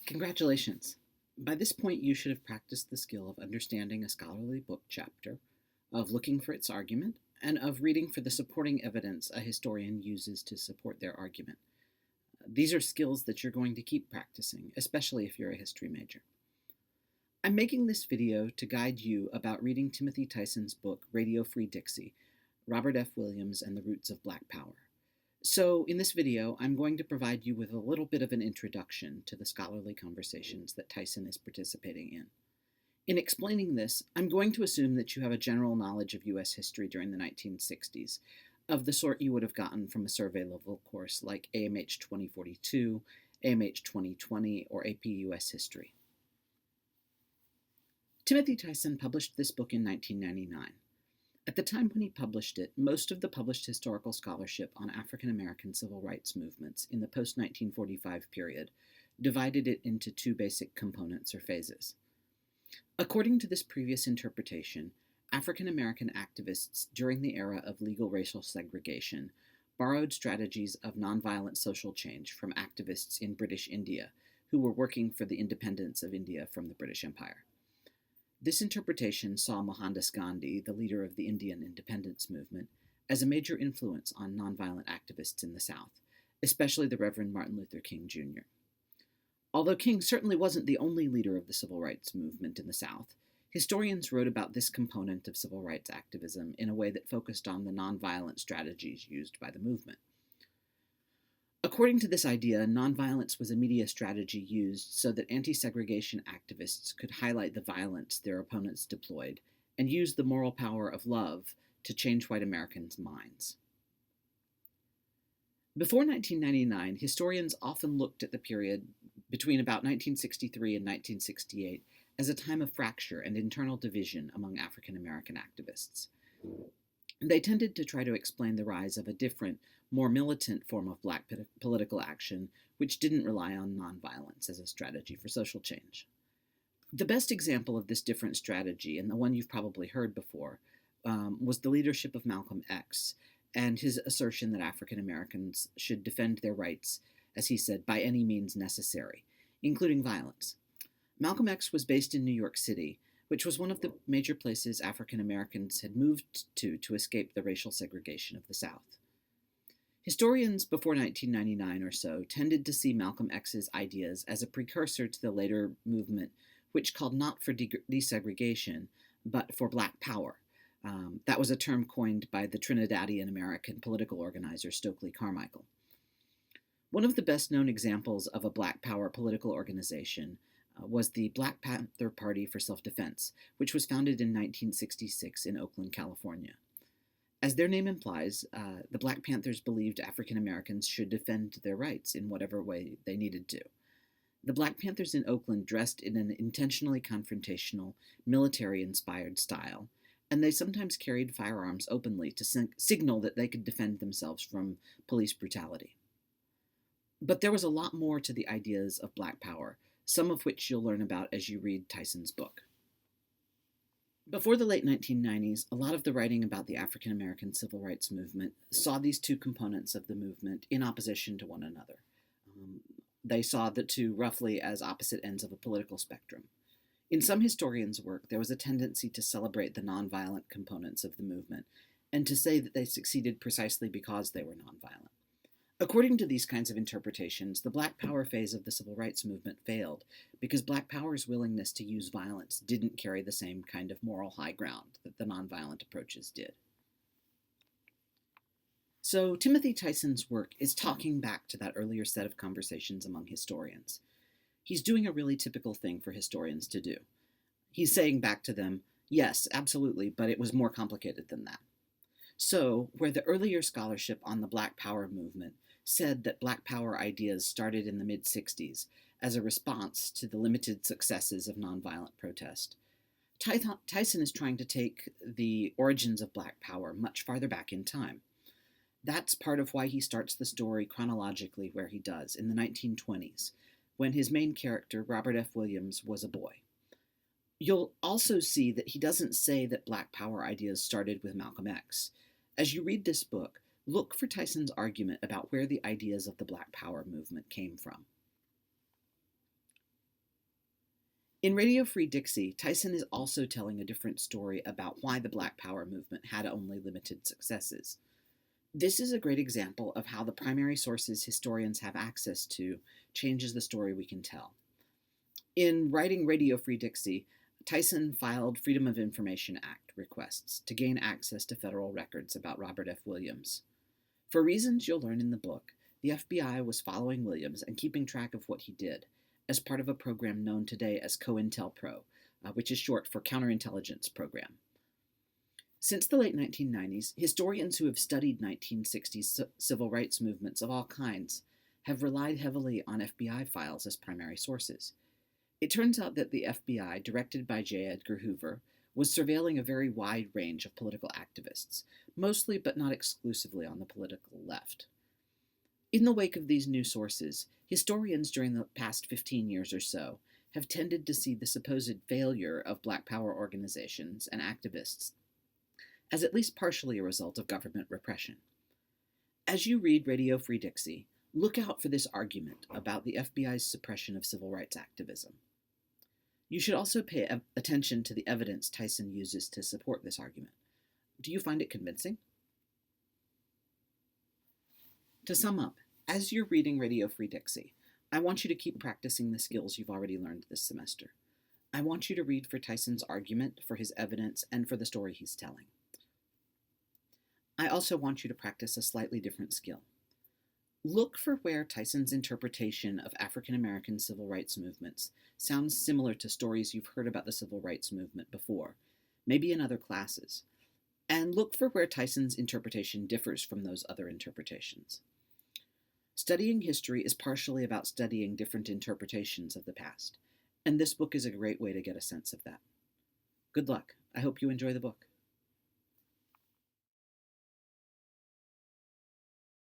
Congratulations! By this point, you should have practiced the skill of understanding a scholarly book chapter, of looking for its argument, and of reading for the supporting evidence a historian uses to support their argument. These are skills that you're going to keep practicing, especially if you're a history major. I'm making this video to guide you about reading Timothy Tyson's book, Radio Free Dixie, Robert F. Williams and the Roots of Black Power. So in this video, I'm going to provide you with a little bit of an introduction to the scholarly conversations that Tyson is participating in. In explaining this, I'm going to assume that you have a general knowledge of U.S. history during the 1960s, of the sort you would have gotten from a survey level course like AMH 2042, AMH 2020, or AP U.S. History. Timothy Tyson published this book in 1999. At the time when he published it, most of the published historical scholarship on African American civil rights movements in the post-1945 period divided it into two basic components or phases. According to this previous interpretation, African American activists during the era of legal racial segregation borrowed strategies of nonviolent social change from activists in British India who were working for the independence of India from the British Empire. This interpretation saw Mohandas Gandhi, the leader of the Indian independence movement, as a major influence on nonviolent activists in the South, especially the Reverend Martin Luther King Jr. Although King certainly wasn't the only leader of the civil rights movement in the South, historians wrote about this component of civil rights activism in a way that focused on the nonviolent strategies used by the movement. According to this idea, nonviolence was a media strategy used so that anti-segregation activists could highlight the violence their opponents deployed and use the moral power of love to change white Americans' minds. Before 1999, historians often looked at the period between about 1963 and 1968 as a time of fracture and internal division among African American activists. They tended to try to explain the rise of a different, more militant form of black political action, which didn't rely on nonviolence as a strategy for social change. The best example of this different strategy, and the one you've probably heard before, was the leadership of Malcolm X and his assertion that African Americans should defend their rights, as he said, by any means necessary, including violence. Malcolm X was based in New York City, which was one of the major places African Americans had moved to escape the racial segregation of the South. Historians before 1999 or so tended to see Malcolm X's ideas as a precursor to the later movement, which called not for desegregation, but for Black Power. That was a term coined by the Trinidadian American political organizer Stokely Carmichael. One of the best-known examples of a Black Power political organization was the Black Panther Party for Self-Defense, which was founded in 1966 in Oakland, California. As their name implies, the Black Panthers believed African Americans should defend their rights in whatever way they needed to. The Black Panthers in Oakland dressed in an intentionally confrontational, military-inspired style, and they sometimes carried firearms openly to signal that they could defend themselves from police brutality. But there was a lot more to the ideas of Black Power, some of which you'll learn about as you read Tyson's book. Before the late 1990s, a lot of the writing about the African American civil rights movement saw these two components of the movement in opposition to one another. They saw the two roughly as opposite ends of a political spectrum. In some historians' work, there was a tendency to celebrate the nonviolent components of the movement and to say that they succeeded precisely because they were nonviolent. According to these kinds of interpretations, the Black Power phase of the civil rights movement failed because Black Power's willingness to use violence didn't carry the same kind of moral high ground that the nonviolent approaches did. So Timothy Tyson's work is talking back to that earlier set of conversations among historians. He's doing a really typical thing for historians to do. He's saying back to them, yes, absolutely, but it was more complicated than that. So, where the earlier scholarship on the Black Power movement said that Black Power ideas started in the mid-60s as a response to the limited successes of nonviolent protest, Tyson is trying to take the origins of Black Power much farther back in time. That's part of why he starts the story chronologically where he does, in the 1920s, when his main character, Robert F. Williams, was a boy. You'll also see that he doesn't say that Black Power ideas started with Malcolm X. As you read this book, look for Tyson's argument about where the ideas of the Black Power movement came from. In Radio Free Dixie, Tyson is also telling a different story about why the Black Power movement had only limited successes. This is a great example of how the primary sources historians have access to changes the story we can tell. In writing Radio Free Dixie, Tyson filed Freedom of Information Act requests to gain access to federal records about Robert F. Williams. For reasons you'll learn in the book, the FBI was following Williams and keeping track of what he did as part of a program known today as COINTELPRO, which is short for Counterintelligence Program. Since the late 1990s, historians who have studied 1960s civil rights movements of all kinds have relied heavily on FBI files as primary sources. It turns out that the FBI, directed by J. Edgar Hoover, was surveilling a very wide range of political activists, mostly but not exclusively on the political left. In the wake of these new sources, historians during the past 15 years or so have tended to see the supposed failure of Black Power organizations and activists as at least partially a result of government repression. As you read Radio Free Dixie, look out for this argument about the FBI's suppression of civil rights activism. You should also pay attention to the evidence Tyson uses to support this argument. Do you find it convincing? To sum up, as you're reading Radio Free Dixie, I want you to keep practicing the skills you've already learned this semester. I want you to read for Tyson's argument, for his evidence, and for the story he's telling. I also want you to practice a slightly different skill. Look for where Tyson's interpretation of African American civil rights movements sounds similar to stories you've heard about the civil rights movement before, maybe in other classes, and look for where Tyson's interpretation differs from those other interpretations. Studying history is partially about studying different interpretations of the past, and this book is a great way to get a sense of that. Good luck. I hope you enjoy the book.